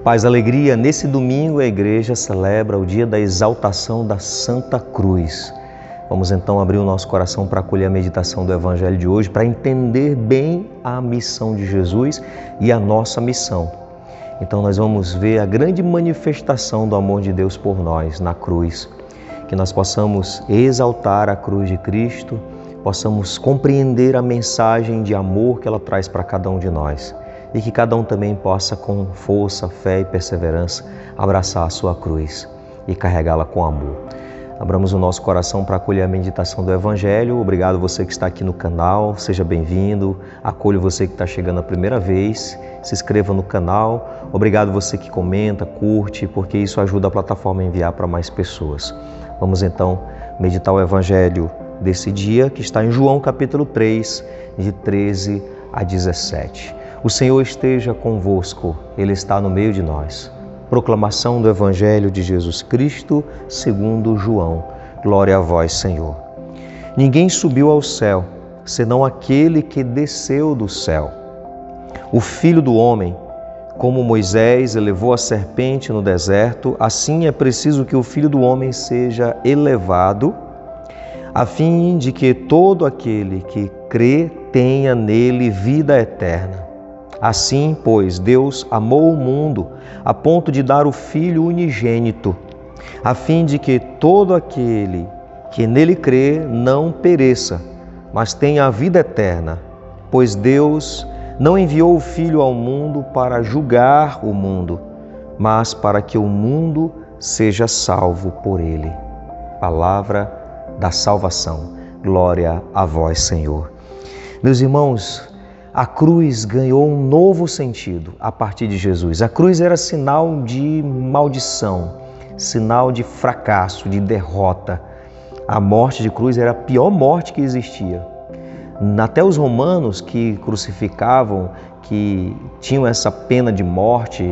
Paz, alegria, nesse domingo a igreja celebra o dia da exaltação da Santa Cruz. Vamos então abrir o nosso coração para acolher a meditação do Evangelho de hoje, para entender bem a missão de Jesus e a nossa missão. Então nós vamos ver a grande manifestação do amor de Deus por nós na cruz. Que nós possamos exaltar a cruz de Cristo, possamos compreender a mensagem de amor que ela traz para cada um de nós. E que cada um também possa, com força, fé e perseverança, abraçar a sua cruz e carregá-la com amor. Abramos o nosso coração para acolher a meditação do Evangelho. Obrigado você que está aqui no canal, seja bem-vindo. Acolho você que está chegando a primeira vez, se inscreva no canal. Obrigado você que comenta, curte, porque isso ajuda a plataforma a enviar para mais pessoas. Vamos então meditar o Evangelho desse dia, que está em João capítulo 3, de 13 a 17. O Senhor esteja convosco, Ele está no meio de nós. Proclamação do Evangelho de Jesus Cristo, segundo João. Glória a vós, Senhor. Ninguém subiu ao céu, senão aquele que desceu do céu. O Filho do Homem, como Moisés elevou a serpente no deserto, assim é preciso que o Filho do Homem seja elevado, a fim de que todo aquele que crê tenha nele vida eterna. Assim, pois, Deus amou o mundo a ponto de dar o Filho unigênito, a fim de que todo aquele que nele crê não pereça, mas tenha a vida eterna. Pois Deus não enviou o Filho ao mundo para julgar o mundo, mas para que o mundo seja salvo por ele. Palavra da salvação. Glória a vós, Senhor. Meus irmãos, a cruz ganhou um novo sentido a partir de Jesus. A cruz era sinal de maldição, sinal de fracasso, de derrota. A morte de cruz era a pior morte que existia. Até os romanos que crucificavam, que tinham essa pena de morte,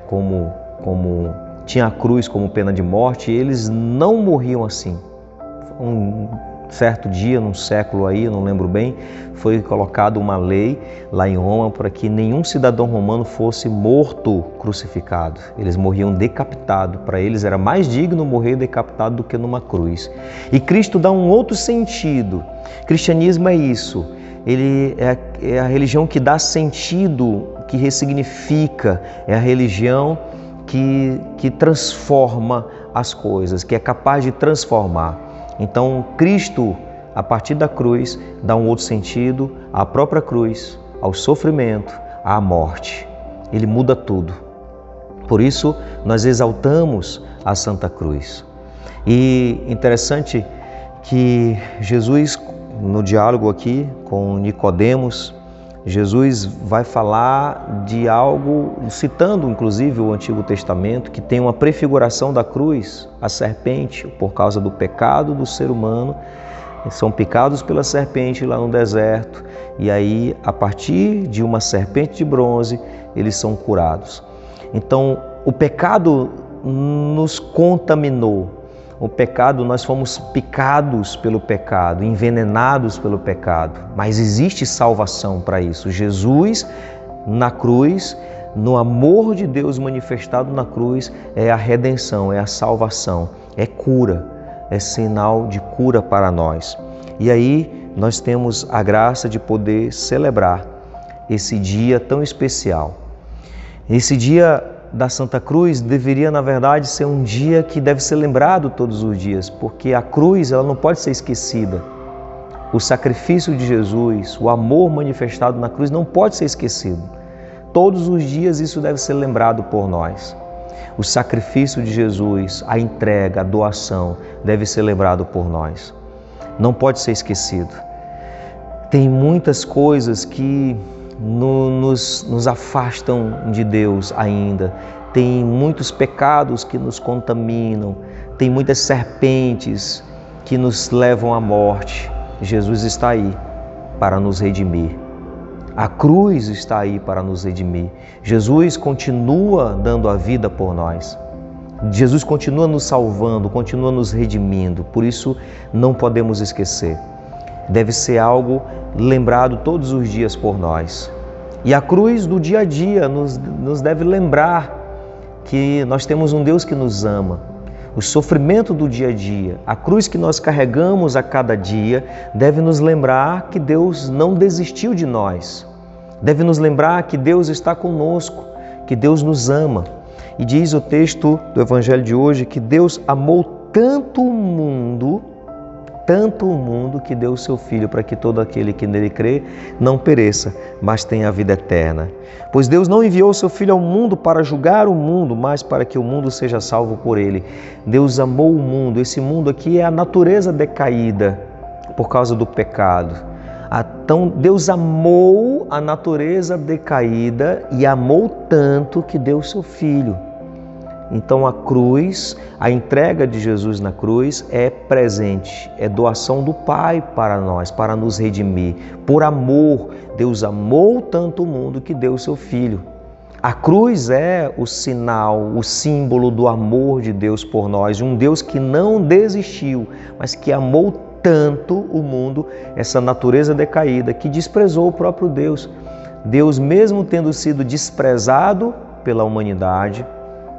como tinha a cruz como pena de morte, eles não morriam assim. Um certo dia, num século aí, eu não lembro bem, foi colocada uma lei lá em Roma para que nenhum cidadão romano fosse morto crucificado. Eles morriam decapitados. Para eles era mais digno morrer decapitado do que numa cruz. E Cristo dá um outro sentido. Cristianismo é isso. Ele é a religião que dá sentido, que ressignifica. É a religião que transforma as coisas, que é capaz de transformar. Então, Cristo, a partir da cruz, dá um outro sentido à própria cruz, ao sofrimento, à morte. Ele muda tudo. Por isso, nós exaltamos a Santa Cruz. E interessante que Jesus, no diálogo aqui com Nicodemos, Jesus vai falar de algo, citando inclusive o Antigo Testamento, que tem uma prefiguração da cruz, a serpente, por causa do pecado do ser humano. São picados pela serpente lá no deserto e aí, a partir de uma serpente de bronze, eles são curados. Então, o pecado nos contaminou. O pecado, nós fomos picados pelo pecado, envenenados pelo pecado, mas existe salvação para isso. Jesus, na cruz, no amor de Deus manifestado na cruz, é a redenção, é a salvação, é cura, é sinal de cura para nós. E aí nós temos a graça de poder celebrar esse dia tão especial. Esse dia da Santa Cruz deveria, na verdade, ser um dia que deve ser lembrado todos os dias, porque a cruz ela não pode ser esquecida. O sacrifício de Jesus, o amor manifestado na cruz não pode ser esquecido. Todos os dias isso deve ser lembrado por nós. O sacrifício de Jesus, a entrega, a doação, deve ser lembrado por nós. Não pode ser esquecido. Tem muitas coisas que nos afastam de Deus ainda. Tem muitos pecados que nos contaminam, tem muitas serpentes que nos levam à morte. Jesus está aí para nos redimir. A cruz está aí para nos redimir. Jesus continua dando a vida por nós. Jesus continua nos salvando, continua nos redimindo. Por isso, não podemos esquecer. Deve ser algo lembrado todos os dias por nós. E a cruz do dia a dia nos deve lembrar que nós temos um Deus que nos ama. O sofrimento do dia a dia, a cruz que nós carregamos a cada dia, deve nos lembrar que Deus não desistiu de nós. Deve nos lembrar que Deus está conosco, que Deus nos ama. E diz o texto do Evangelho de hoje que Deus amou tanto o mundo, que deu o seu Filho para que todo aquele que nele crê não pereça, mas tenha a vida eterna. Pois Deus não enviou o seu Filho ao mundo para julgar o mundo, mas para que o mundo seja salvo por ele. Deus amou o mundo. Esse mundo aqui é a natureza decaída por causa do pecado. Então Deus amou a natureza decaída e amou tanto que deu o seu Filho. Então a cruz, a entrega de Jesus na cruz é presente, é doação do Pai para nós, para nos redimir. Por amor, Deus amou tanto o mundo que deu o seu Filho. A cruz é o sinal, o símbolo do amor de Deus por nós, de um Deus que não desistiu, mas que amou tanto o mundo, essa natureza decaída, que desprezou o próprio Deus. Deus, mesmo tendo sido desprezado pela humanidade,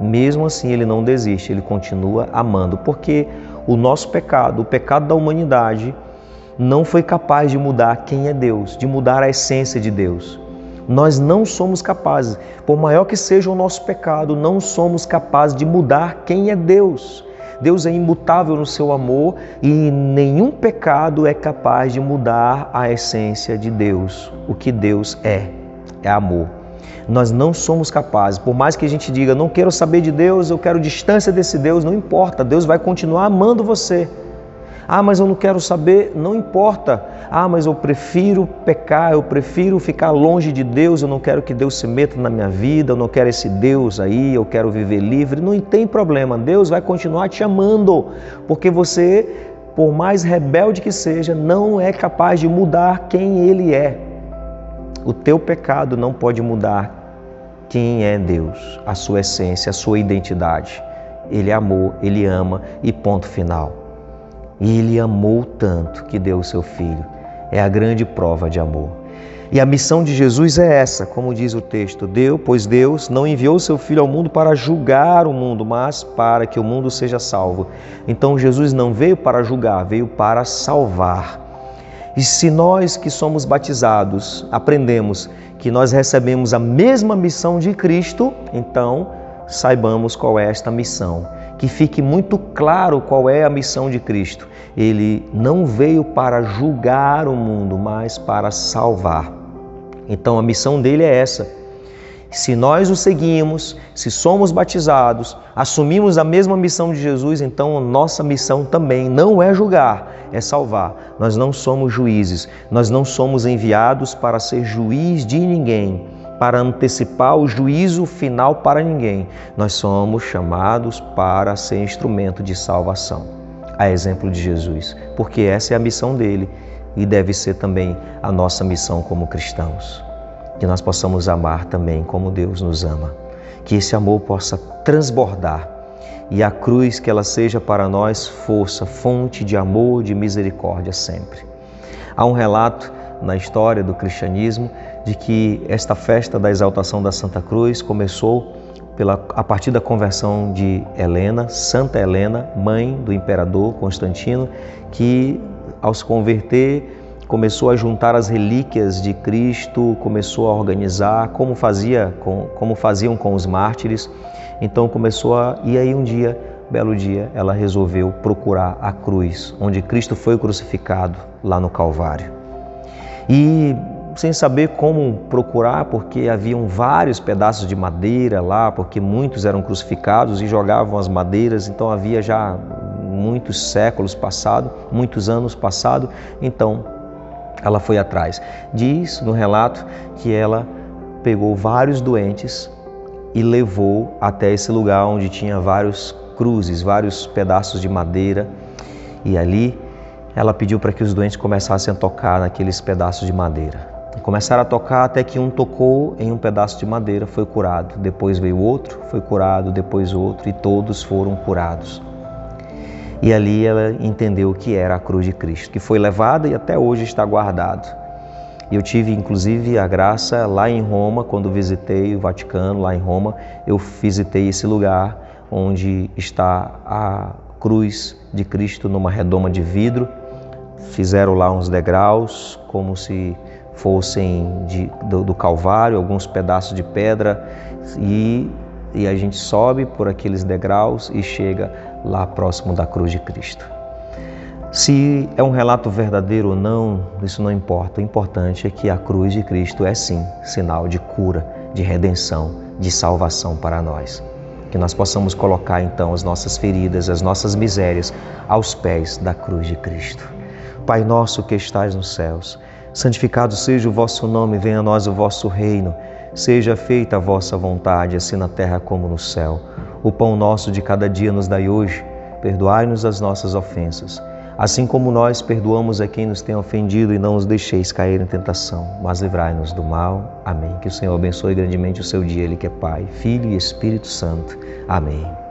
mesmo assim ele não desiste, ele continua amando, porque o nosso pecado, o pecado da humanidade, não foi capaz de mudar quem é Deus, de mudar a essência de Deus. Nós não somos capazes, por maior que seja o nosso pecado, não somos capazes de mudar quem é Deus. Deus é imutável no seu amor e nenhum pecado é capaz de mudar a essência de Deus. O que Deus é amor. Nós não somos capazes, por mais que a gente diga, não quero saber de Deus, eu quero distância desse Deus, não importa, Deus vai continuar amando você. Ah, mas eu não quero saber, não importa. Ah, mas eu prefiro pecar, eu prefiro ficar longe de Deus, eu não quero que Deus se meta na minha vida, eu não quero esse Deus aí, eu quero viver livre. Não tem problema, Deus vai continuar te amando, porque você, por mais rebelde que seja, não é capaz de mudar quem Ele é. O teu pecado não pode mudar quem é Deus, a sua essência, a sua identidade. Ele é amor, Ele ama e ponto final. E Ele amou tanto que deu o seu Filho. É a grande prova de amor. E a missão de Jesus é essa, como diz o texto, pois Deus não enviou o seu Filho ao mundo para julgar o mundo, mas para que o mundo seja salvo. Então Jesus não veio para julgar, veio para salvar. E se nós que somos batizados aprendemos que nós recebemos a mesma missão de Cristo, então saibamos qual é esta missão. Que fique muito claro qual é a missão de Cristo. Ele não veio para julgar o mundo, mas para salvar. Então a missão dele é essa. Se nós o seguimos, se somos batizados, assumimos a mesma missão de Jesus, então a nossa missão também não é julgar, é salvar. Nós não somos juízes, nós não somos enviados para ser juiz de ninguém, para antecipar o juízo final para ninguém. Nós somos chamados para ser instrumento de salvação, a exemplo de Jesus, porque essa é a missão dele e deve ser também a nossa missão como cristãos. Que nós possamos amar também como Deus nos ama. Que esse amor possa transbordar e a cruz que ela seja para nós força, fonte de amor, de misericórdia sempre. Há um relato na história do cristianismo de que esta festa da exaltação da Santa Cruz começou a partir da conversão de Helena, Santa Helena, mãe do imperador Constantino, que ao se converter começou a juntar as relíquias de Cristo, começou a organizar como faziam com os mártires. Então e aí um dia, belo dia, ela resolveu procurar a cruz, onde Cristo foi crucificado lá no Calvário. E sem saber como procurar, porque haviam vários pedaços de madeira lá, porque muitos eram crucificados e jogavam as madeiras, então havia já muitos séculos passados, muitos anos passados, então ela foi atrás. Diz no relato que ela pegou vários doentes e levou até esse lugar onde tinha vários cruzes, vários pedaços de madeira. E ali ela pediu para que os doentes começassem a tocar naqueles pedaços de madeira. Começaram a tocar até que um tocou em um pedaço de madeira, foi curado. Depois veio outro, foi curado, depois outro, e todos foram curados. E ali ela entendeu o que era a cruz de Cristo, que foi levada e até hoje está guardado. E eu tive inclusive a graça lá em Roma, quando visitei o Vaticano, lá em Roma, eu visitei esse lugar onde está a cruz de Cristo numa redoma de vidro. Fizeram lá uns degraus, como se fossem do Calvário, alguns pedaços de pedra, e a gente sobe por aqueles degraus e chega lá próximo da cruz de Cristo. Se é um relato verdadeiro ou não, isso não importa. O importante é que a cruz de Cristo é sim sinal de cura, de redenção, de salvação para nós. Que nós possamos colocar então as nossas feridas, as nossas misérias aos pés da cruz de Cristo. Pai nosso que estais nos céus, santificado seja o vosso nome, venha a nós o vosso reino. Seja feita a vossa vontade, assim na terra como no céu. O pão nosso de cada dia nos dai hoje. Perdoai-nos as nossas ofensas, assim como nós perdoamos a quem nos tem ofendido, e não os deixeis cair em tentação, mas livrai-nos do mal. Amém. Que o Senhor abençoe grandemente o seu dia, Ele que é Pai, Filho e Espírito Santo. Amém.